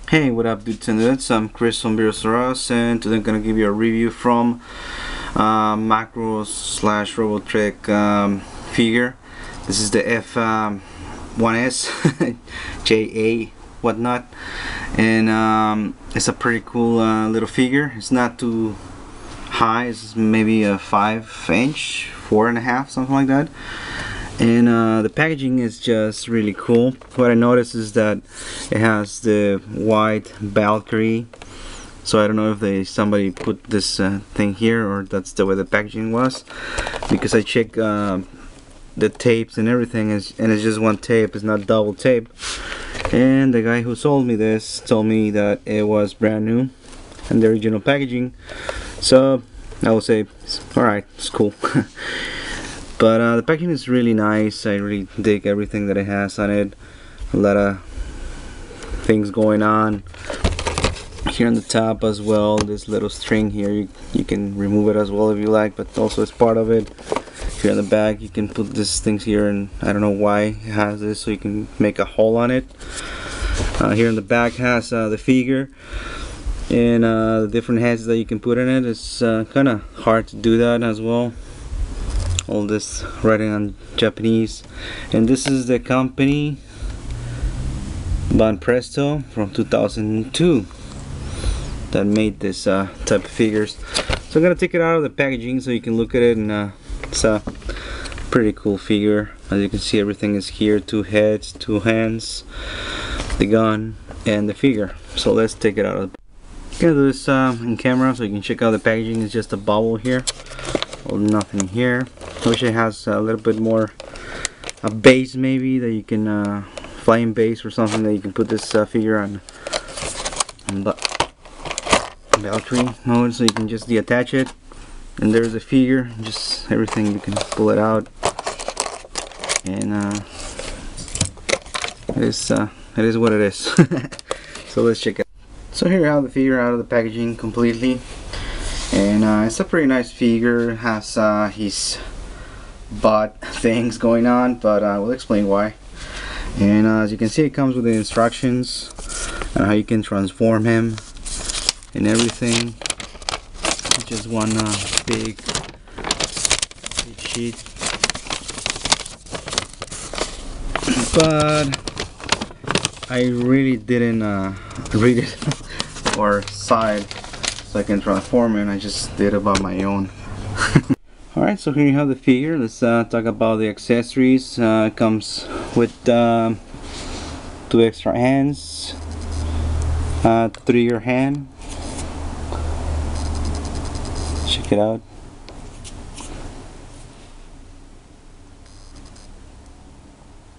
Hey, what up, dudes and dudes? I'm Chris from Ross, and today I'm gonna give you a review from Macross slash Robotrick figure. This is the F1S JA whatnot, and it's a pretty cool little figure. It's not too high. It's maybe a 5 inch, 4.5, something like that. And the packaging is just really cool. What I noticed is that it has the white Valkyrie, so I don't know if somebody put this thing here or that's the way the packaging was, because I checked the tapes and everything and it's just one tape, it's not double tape. And the guy who sold me this told me that it was brand new and the original packaging, so I would say alright, it's cool. But the packaging is really nice. I really dig everything that it has on it. A lot of things going on here on the top as well. This little string here, you can remove it as well if you like, but also as part of it. Here in the back you can put these things here, and I don't know why it has this, so you can make a hole on it. Here in the back has the figure and the different heads that you can put in it. It's kind of hard to do that as well. All this writing on Japanese, and this is the company Banpresto from 2002 that made this type of figures. So I'm gonna take it out of the packaging so you can look at it, and it's a pretty cool figure. As you can see, everything is here: 2 heads, 2 hands, the gun, and the figure. So let's take it out of the I'm gonna do this in camera so you can check out the packaging. It's just a bubble here, nothing here. I wish it has a little bit more a base, maybe, that you can flying base or something that you can put this figure on the Valkyrie mode, so you can just deattach it, and there's the figure, just everything, you can pull it out, and it is what it is. So let's check it. So here you have the figure out of the packaging completely, and it's a pretty nice figure. It has his butt things going on, but I will explain why. And as you can see, it comes with the instructions on how you can transform him and everything. It's just one big sheet, but I really didn't read it or saw it so I can transform it. I just did it by my own. Alright, so here you have the figure. Let's talk about the accessories. It comes with 2 extra hands, 3-year hand. Check it out.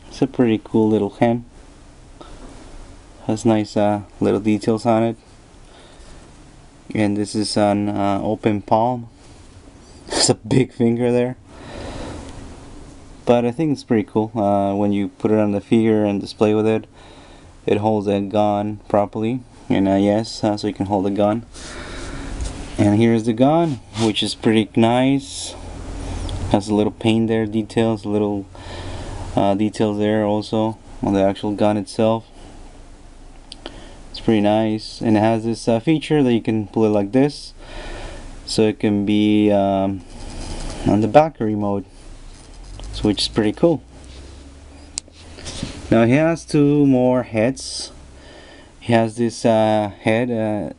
It's a pretty cool little hand. Has nice little details on it. And this is an open palm. It's a big finger there, but I think it's pretty cool. When you put it on the figure and display with it, it holds a gun properly, and yes, so you can hold a gun. And here's the gun, which is pretty nice. Has a little paint there, details, little details there also on the actual gun itself. It's pretty nice, and it has this feature that you can pull it like this, so it can be on the Valkyrie mode, so which is pretty cool. Now he has 2 more heads. He has this head,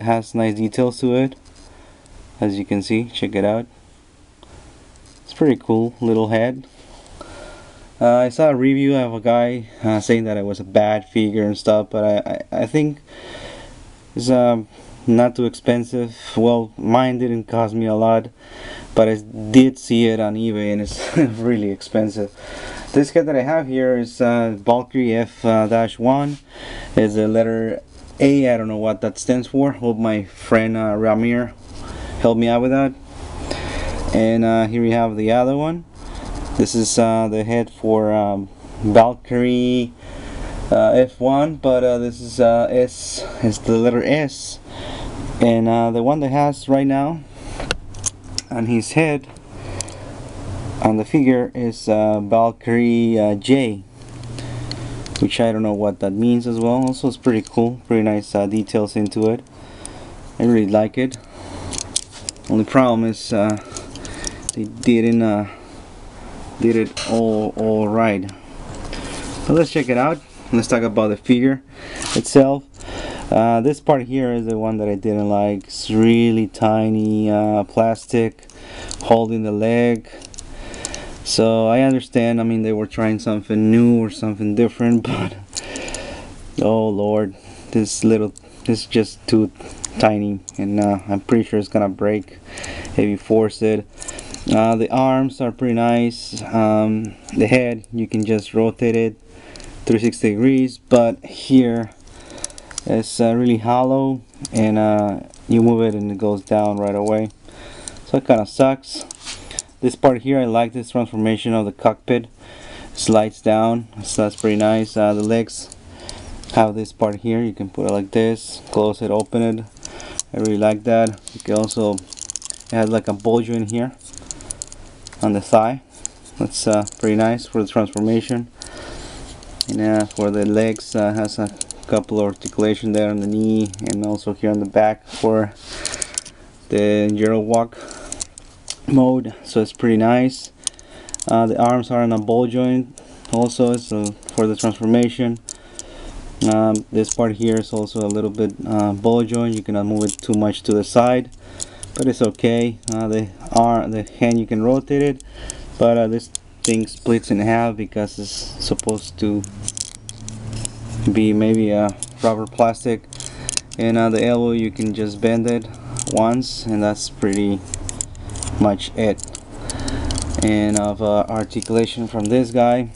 has nice details to it, as you can see. Check it out. It's pretty cool little head. I saw a review of a guy saying that it was a bad figure and stuff, but I think it's not too expensive. Well, mine didn't cost me a lot, but I did see it on eBay and it's really expensive. This head that I have here is Valkyrie F-1. It's a letter A. I don't know what that stands for. Hope my friend Ramir helped me out with that. And here we have the other one. This is the head for Valkyrie F1, but this is S. It's the letter S. And the one that has right now on his head on the figure is Valkyrie J. which I don't know what that means as well. Also, it's pretty cool, pretty nice details into it. I really like it. Only problem is they didn't did it all right. But let's check it out. Let's talk about the figure itself. This part here is the one that I didn't like. It's really tiny plastic holding the leg. So I understand, I mean, they were trying something new or something different, but oh lord, this is just too tiny, and I'm pretty sure it's gonna break if you force it. The arms are pretty nice. The head, you can just rotate it 360 degrees, but here it's really hollow, and you move it and it goes down right away, so it kind of sucks. This part here, I like this transformation of the cockpit. Slides down, so that's pretty nice. The legs have this part here. You can put it like this, close it, open it. I really like that. You can also, it has like a ball joint here on the thigh. That's pretty nice for the transformation. And for the legs, has a couple of articulation there on the knee and also here on the back for the gyro walk mode, so it's pretty nice. The arms are in a ball joint also, so for the transformation. This part here is also a little bit ball joint. You cannot move it too much to the side, but it's okay. The hand, you can rotate it, but this thing splits in half because it's supposed to be maybe a rubber plastic, and the elbow, you can just bend it once, and that's pretty much it. And of articulation from this guy,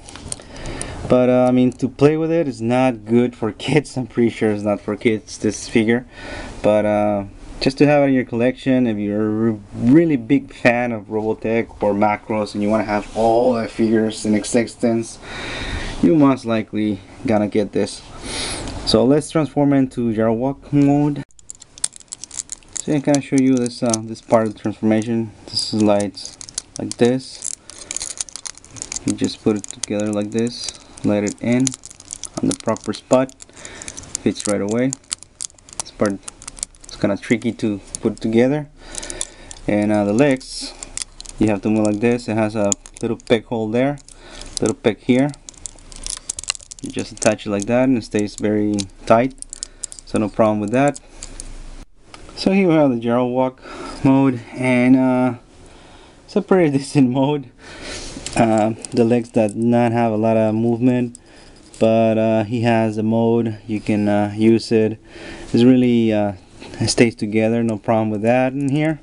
but I mean, to play with it is not good for kids. I'm pretty sure it's not for kids, this figure, but just to have it in your collection, if you're a really big fan of Robotech or Macross and you want to have all the figures in existence, you most likely gonna get this. So let's transform into gyro walk mode. So I can show you this this part of the transformation. This slides like this. You just put it together like this, let it in on the proper spot, fits right away. This part is kind of tricky to put together. And the legs, you have to move like this. It has a little peg hole there, little peg here. You just attach it like that and it stays very tight, so no problem with that. So here we have the gyro walk mode, and it's a pretty decent mode. The legs does not have a lot of movement, but he has a mode you can use it. It's really it stays together, no problem with that. In here,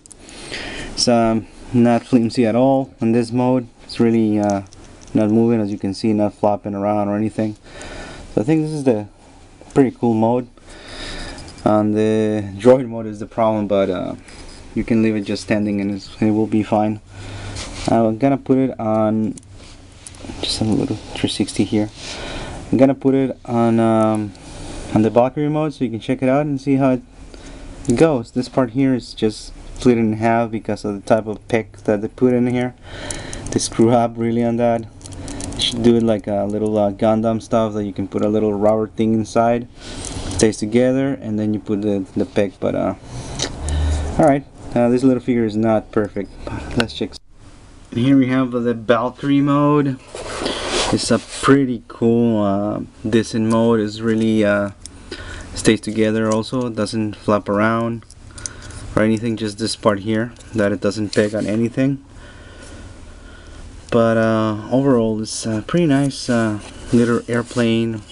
it's not flimsy at all in this mode. It's really not moving, as you can see, not flopping around or anything. So I think this is the pretty cool mode. On the droid mode is the problem, but you can leave it just standing and it will be fine. I'm gonna put it on just a little 360 here. I'm gonna put it on the Valkyrie mode so you can check it out and see how it goes. This part here is just split in half because of the type of pick that they put in here. They screw up really on that. You should do it like a little Gundam stuff that you can put a little rubber thing inside. Stays together, and then you put the peg. But alright, this little figure is not perfect, but let's check. Here we have the Valkyrie mode. It's a pretty cool decent mode. It's really stays together also. It doesn't flap around or anything, just this part here that it doesn't peg on anything. But overall it's a pretty nice little airplane.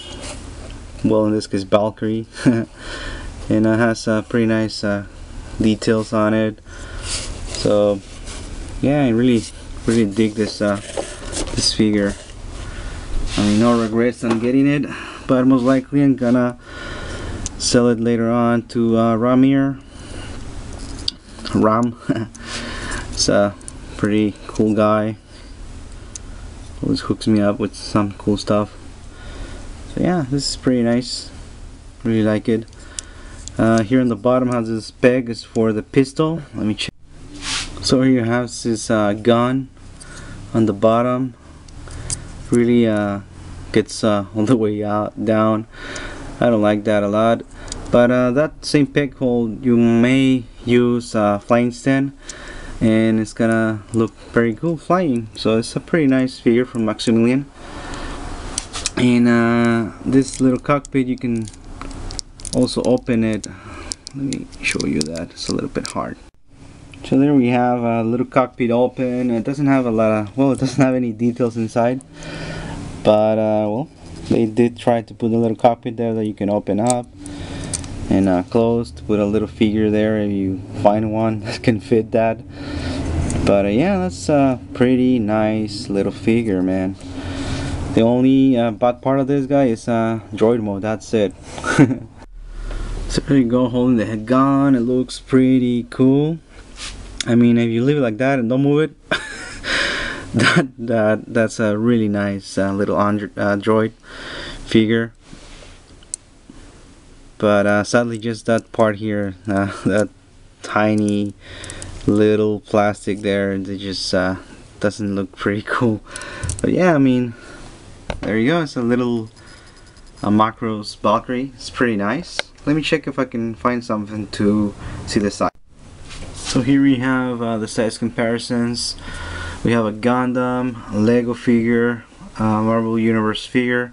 Well, in this case Valkyrie. And it has pretty nice details on it. So yeah, I really dig this this figure. I mean, no regrets on getting it, but most likely I'm gonna sell it later on to Ram. It's a pretty cool guy. Always hooks me up with some cool stuff. So yeah, this is pretty nice. Really like it. Here on the bottom has this peg is for the pistol. Let me check. So here you have this gun on the bottom. Really gets all the way out down. I don't like that a lot. But that same peg hold, you may use flying stand, and it's gonna look very cool flying. So it's a pretty nice figure from Maximilian. And this little cockpit, you can also open it. Let me show you that. It's a little bit hard. So there we have a little cockpit open. It doesn't have a lot of, well, it doesn't have any details inside, but well, they did try to put a little cockpit there that you can open up and close to put a little figure there if you find one that can fit that. But yeah, that's a pretty nice little figure, man. The only bad part of this guy is droid mode. That's it. So there you go, holding the head gun. It looks pretty cool. I mean, if you leave it like that and don't move it, that's a really nice little droid figure. But sadly, just that part here, that tiny little plastic there, it just doesn't look pretty cool. But yeah, I mean, there you go. It's a little Macross Valkyrie. It's pretty nice. Let me check if I can find something to see the size. So here we have the size comparisons. We have a Gundam, a Lego figure, a Marvel Universe figure,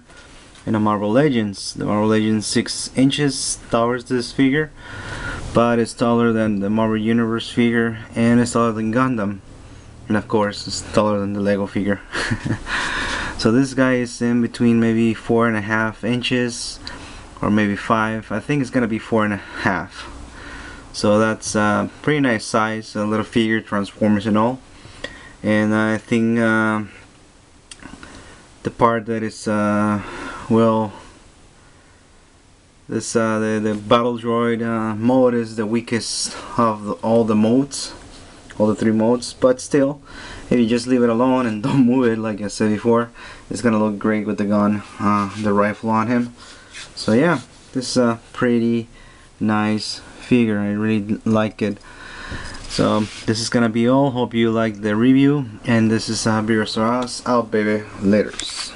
and a Marvel Legends. The Marvel Legends 6 inches towers this figure, but it's taller than the Marvel Universe figure, and it's taller than Gundam, and of course it's taller than the Lego figure. So this guy is in between maybe 4.5 inches or maybe 5. I think it's gonna be 4.5. So that's a pretty nice size, a little figure, Transformers and all. And I think the part that is well, this the battle droid mode is the weakest of all the modes, all the 3 modes. But still, if you just leave it alone and don't move it, like I said before, it's gonna look great with the gun, the rifle on him. So yeah, this is a pretty nice figure. I really like it. So this is gonna be all. Hope you liked the review, and this is Banpresto out, baby. Laters.